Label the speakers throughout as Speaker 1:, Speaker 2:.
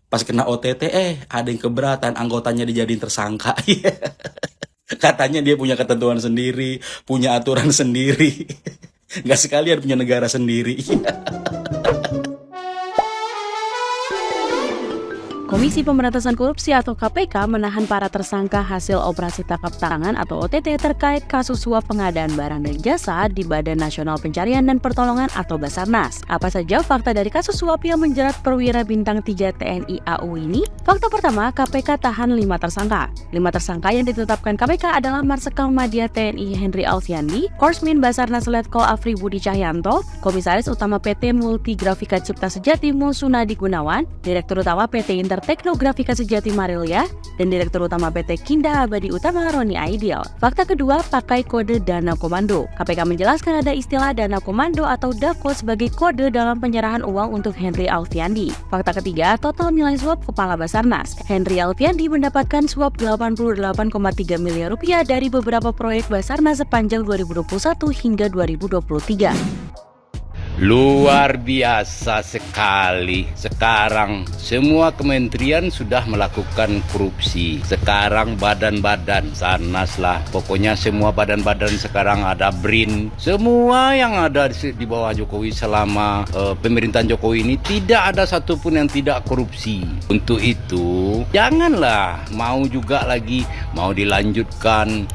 Speaker 1: Pas kena OTT, ada yang keberatan, anggotanya dijadiin tersangka. Katanya dia punya ketentuan sendiri, punya aturan sendiri. Nggak sekalian punya negara sendiri.
Speaker 2: Komisi Pemberantasan Korupsi atau KPK menahan para tersangka hasil operasi tangkap tangan atau OTT terkait kasus suap pengadaan barang dan jasa di Badan Nasional Pencarian dan Pertolongan atau Basarnas. Apa saja fakta dari kasus suap yang menjerat perwira bintang 3 TNI AU ini? Fakta pertama, KPK tahan 5 tersangka. 5 tersangka yang ditetapkan KPK adalah Marsikal Madya TNI Henry Alfiandi, Korsmin Basarnas Letkol Afri Budi Cahyanto, Komisaris Utama PT Multigrafika Cipta Sejati Mulsunadi Gunawan, Direktur Utama PT Teknografika Sejati Marilia, dan Direktur Utama PT Kinda Abadi Utama Roni Aidil. Fakta kedua, pakai kode dana komando. KPK menjelaskan ada istilah dana komando atau DAKO sebagai kode dalam penyerahan uang untuk Henry Alfiandi. Fakta ketiga, total nilai suap Kepala Basarnas. Henry Alfiandi mendapatkan suap 88,3 miliar rupiah dari beberapa proyek Basarnas sepanjang 2021 hingga 2023.
Speaker 3: Luar biasa sekali. Sekarang semua kementerian sudah melakukan korupsi. Sekarang badan-badan sanas lah. Pokoknya semua badan-badan sekarang ada BRIN. Semua yang ada di bawah Jokowi selama pemerintahan Jokowi ini tidak ada satupun yang tidak korupsi. Untuk itu janganlah mau juga lagi mau dilanjutkan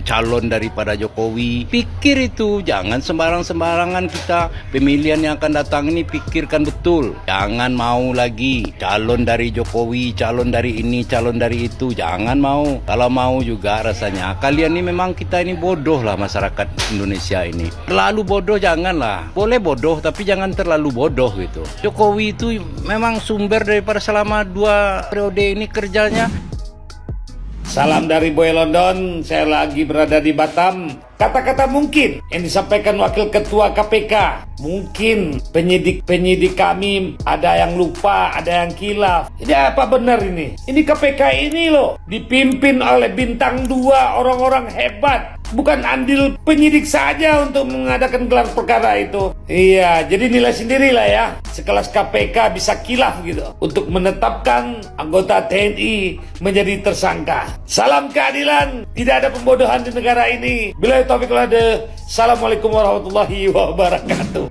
Speaker 3: calon daripada Jokowi. Pikir itu, jangan sembarang-sembarangan kita pemilihan yang akan datang ini pikirkan betul. Jangan mau lagi calon dari Jokowi, calon dari ini, calon dari itu. Jangan mau. Kalau mau juga rasanya kalian ini memang kita ini bodoh lah, masyarakat Indonesia ini. Terlalu bodoh janganlah. Boleh bodoh tapi jangan terlalu bodoh gitu. Jokowi itu memang sumber daripada selama 2 periode ini kerjanya.
Speaker 4: Salam dari Boy London, saya lagi berada di Batam. Kata-kata mungkin yang disampaikan Wakil Ketua KPK. Mungkin penyidik kami ada yang lupa, ada yang kilaf. Ini apa benar ini? Ini KPK ini loh, dipimpin oleh bintang 2 orang-orang hebat. Bukan andil penyidik saja untuk mengadakan gelar perkara itu. Iya, jadi nilai sendirilah ya. Sekelas KPK bisa kilaf gitu untuk menetapkan anggota TNI menjadi tersangka. Salam keadilan, tidak ada pembodohan di negara ini. Billahi taufiq wal hidayah. Assalamualaikum warahmatullahi wabarakatuh.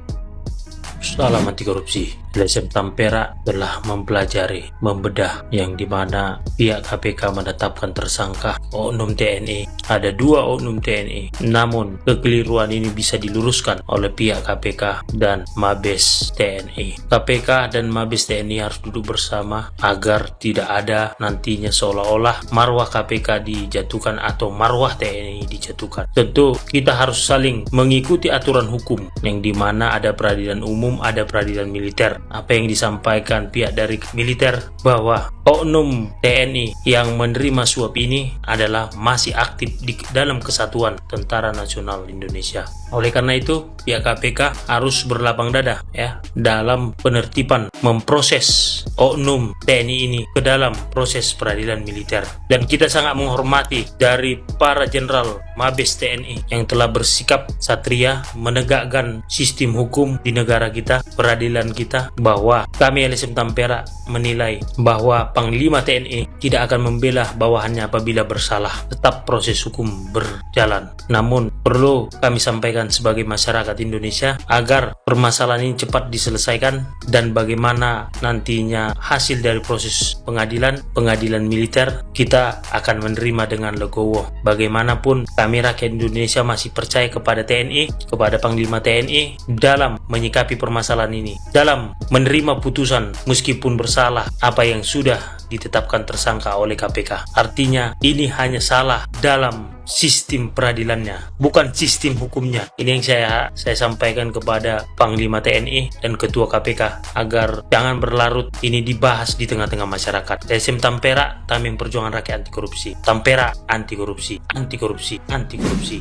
Speaker 5: Salam anti korupsi. LSM Tampera telah mempelajari, membedah yang dimana pihak KPK menetapkan tersangka oknum TNI. Ada 2 oknum TNI. Namun kekeliruan ini bisa diluruskan oleh pihak KPK dan Mabes TNI. KPK dan Mabes TNI harus duduk bersama agar tidak ada nantinya seolah-olah marwah KPK dijatuhkan atau marwah TNI dijatuhkan. Tentu kita harus saling mengikuti aturan hukum yang dimana ada peradilan umum, ada peradilan militer. Apa yang disampaikan pihak dari militer bahwa oknum TNI yang menerima suap ini adalah masih aktif di dalam Kesatuan Tentara Nasional Indonesia. Oleh karena itu, pihak KPK harus berlapang dada ya dalam penertiban memproses oknum TNI ini ke dalam proses peradilan militer. Dan kita sangat menghormati dari para jenderal Mabes TNI yang telah bersikap satria menegakkan sistem hukum di negara kita, peradilan kita, bahwa kami LSM Tampera menilai bahwa Panglima TNI tidak akan membela bawahannya apabila bersalah. Tetap proses hukum berjalan. Namun perlu kami sampaikan sebagai masyarakat Indonesia agar permasalahan ini cepat diselesaikan dan bagaimana nantinya hasil dari proses pengadilan militer kita akan menerima dengan legowo. Bagaimanapun kami rakyat Indonesia masih percaya kepada TNI, kepada Panglima TNI dalam menyikapi permasalahan ini, dalam menerima putusan meskipun bersalah apa yang sudah ditetapkan tersangka oleh KPK. Artinya ini hanya salah dalam sistem peradilannya, bukan sistem hukumnya. Ini yang saya sampaikan kepada Panglima TNI dan Ketua KPK agar jangan berlarut ini dibahas di tengah-tengah masyarakat. LSM Tampera, Tamim Perjuangan Rakyat Anti Korupsi. Tampera anti korupsi, anti korupsi, anti korupsi.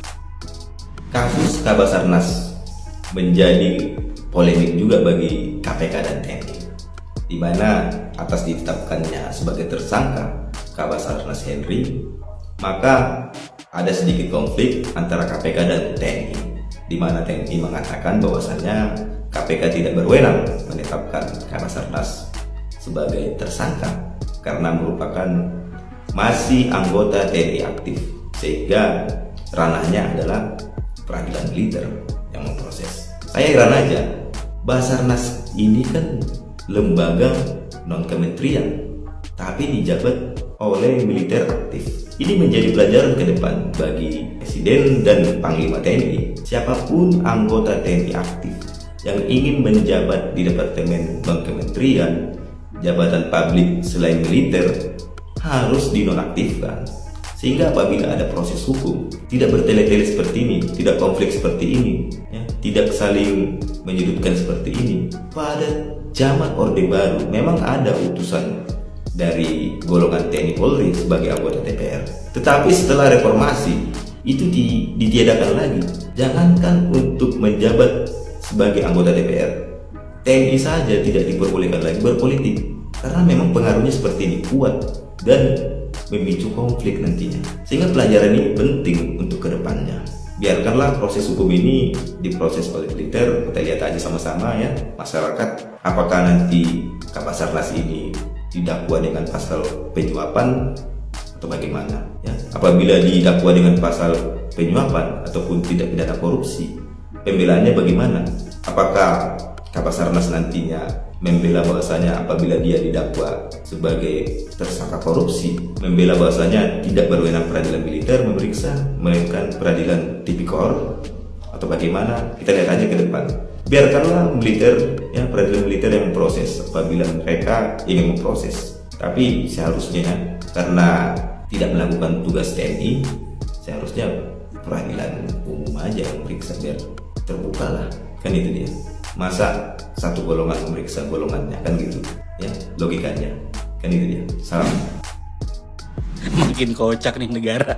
Speaker 6: Kasus Kabasarnas menjadi polemik juga bagi KPK dan TNI, di mana atas ditetapkannya sebagai tersangka Kabasarnas Henry, maka ada sedikit konflik antara KPK dan TNI, di mana TNI mengatakan bahwasannya KPK tidak berwenang menetapkan Kabasarnas sebagai tersangka karena merupakan masih anggota TNI aktif, sehingga ranahnya adalah peradilan militer yang memproses. Saya heran aja, Basarnas ini kan lembaga non-kementerian, tapi dijabat oleh militer aktif. Ini menjadi pelajaran ke depan bagi Presiden dan Panglima TNI. Siapapun anggota TNI aktif yang ingin menjabat di Departemen non-kementerian, jabatan publik selain militer, harus dinonaktifkan. Sehingga apabila ada proses hukum, tidak bertele-tele seperti ini, tidak konflik seperti ini, ya, tidak saling menyudutkan seperti ini. Pada zaman Orde Baru memang ada utusan dari golongan TNI Polri sebagai anggota DPR. Tetapi setelah reformasi, itu ditiadakan lagi. Jangankan untuk menjabat sebagai anggota DPR, TNI saja tidak diperbolehkan lagi berpolitik. Karena memang pengaruhnya seperti ini, kuat dan memicu konflik nantinya. Sehingga pelajaran ini penting untuk kedepannya. Biarkanlah proses hukum ini diproses oleh militer. Kita lihat aja sama-sama ya, masyarakat, apakah nanti Kabasarnas ini didakwa dengan pasal penyuapan atau bagaimana ya. Apabila didakwa dengan pasal penyuapan ataupun tidak pidana korupsi, pembelaannya bagaimana? Apakah Kabasarnas nantinya membela bahwasanya apabila dia didakwa sebagai tersangka korupsi, membela bahwasanya tidak berwenang peradilan militer memeriksa, melainkan peradilan tipikor, atau bagaimana? Kita lihat aja ke depan. Biarkanlah militer, ya, peradilan militer yang memproses apabila mereka ingin memproses. Tapi seharusnya karena tidak melakukan tugas TNI, seharusnya peradilan umum aja yang memeriksa biar terbuka lah, kan itu dia. Masa satu golongan memeriksa golongannya, kan gitu ya logikanya, kan itu dia. Salam.
Speaker 1: Makin kocak nih negara.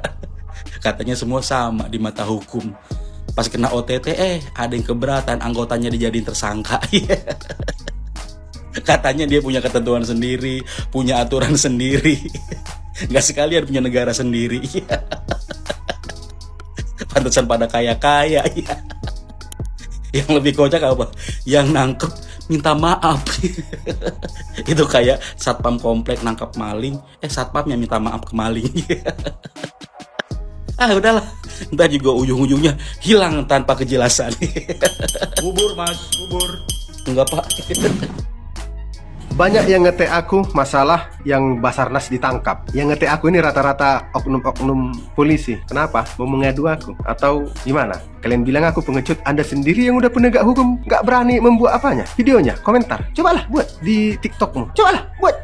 Speaker 1: Katanya semua sama di mata hukum. Pas kena OTT ada yang keberatan, anggotanya dijadiin tersangka. Katanya dia punya ketentuan sendiri, punya aturan sendiri. Nggak sekalian punya negara sendiri. Pantesan pada kaya-kaya. Yang lebih kocak apa? Yang nangkep minta maaf. Itu kayak satpam komplek nangkap maling, satpamnya minta maaf ke maling. Udahlah, ntar juga ujung-ujungnya hilang tanpa kejelasan. Bubur mas, bubur. Enggak pak.
Speaker 7: Banyak yang ngetek aku masalah yang Basarnas ditangkap. Yang ngetek aku ini rata-rata oknum-oknum polisi. Kenapa? Mau mengadu aku? Atau gimana? Kalian bilang aku pengecut, Anda sendiri yang udah penegak hukum gak berani membuat apanya? Videonya, komentar. Cobalah buat di TikTokmu. Cobalah buat.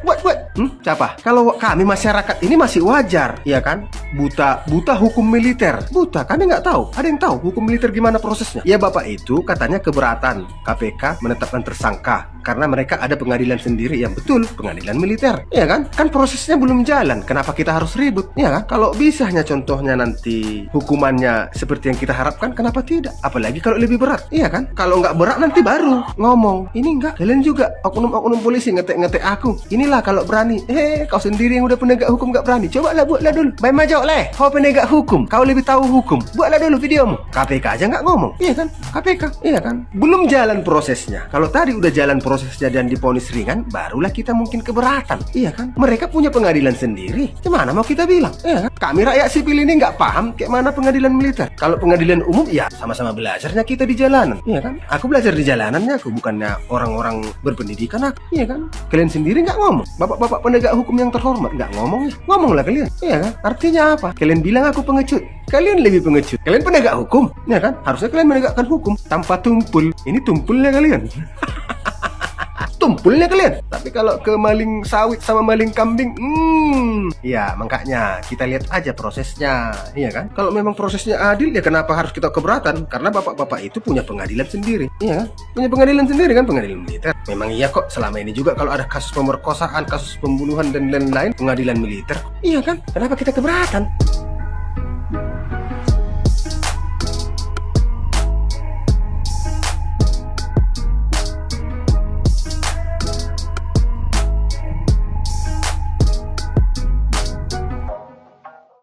Speaker 7: Siapa? Kalau kami masyarakat ini masih wajar, ya kan? Buta hukum militer. Buta, kami nggak tahu. Ada yang tahu hukum militer gimana prosesnya? Ya Bapak itu katanya keberatan KPK menetapkan tersangka karena mereka ada pengadilan sendiri yang betul, pengadilan militer. Ya kan? Kan prosesnya belum jalan. Kenapa kita harus ribut? Ya kan? Kalau bisanya contohnya nanti hukumannya seperti yang kita harapkan, kenapa tidak? Apalagi kalau lebih berat. Iya kan? Kalau nggak berat nanti baru ngomong. Ini enggak. Kalian juga oknum-oknum polisi ngetek-ngetek aku. Inilah kalau berani. Kau sendiri yang udah penegak hukum gak berani. Cobalah buatlah dulu. Baik majok leh. Kau penegak hukum, kau lebih tahu hukum. Buatlah dulu videomu. KPK aja nggak ngomong. Iya kan? KPK. Iya kan? Belum jalan prosesnya. Kalau tadi udah jalan prosesnya dan diponis ringan, barulah kita mungkin keberatan. Iya kan? Mereka punya pengadilan sendiri. Gimana mau kita bilang? Iya kan? Kami rakyat sipil ini nggak paham kayak mana pengadilan militer. Kalau pengadilan umum, ya sama-sama belajarnya kita di jalanan. Iya kan? Aku belajar di jalanannya, aku bukannya orang-orang berpendidikan aku. Iya kan? Kalian sendiri nggak ngomong. Bapak-bapak penegak hukum yang terhormat nggak ngomong ya? Ngomonglah kalian. Iya kan? Artinya apa? Kalian bilang aku pengecut. Kalian lebih pengecut. Kalian penegak hukum, ya kan? Harusnya kalian menegakkan hukum tanpa tumpul. Ini tumpulnya kalian. Tumpulnya kalian. Tapi kalau ke maling sawit sama maling kambing, ya makanya kita lihat aja prosesnya, iya kan? Kalau memang prosesnya adil, ya kenapa harus kita keberatan? Karena bapak-bapak itu punya pengadilan sendiri, iya kan? Punya pengadilan sendiri kan, pengadilan militer. Memang iya kok, selama ini juga kalau ada kasus pemerkosaan, kasus pembunuhan dan lain-lain, pengadilan militer, iya kan? Kenapa kita keberatan?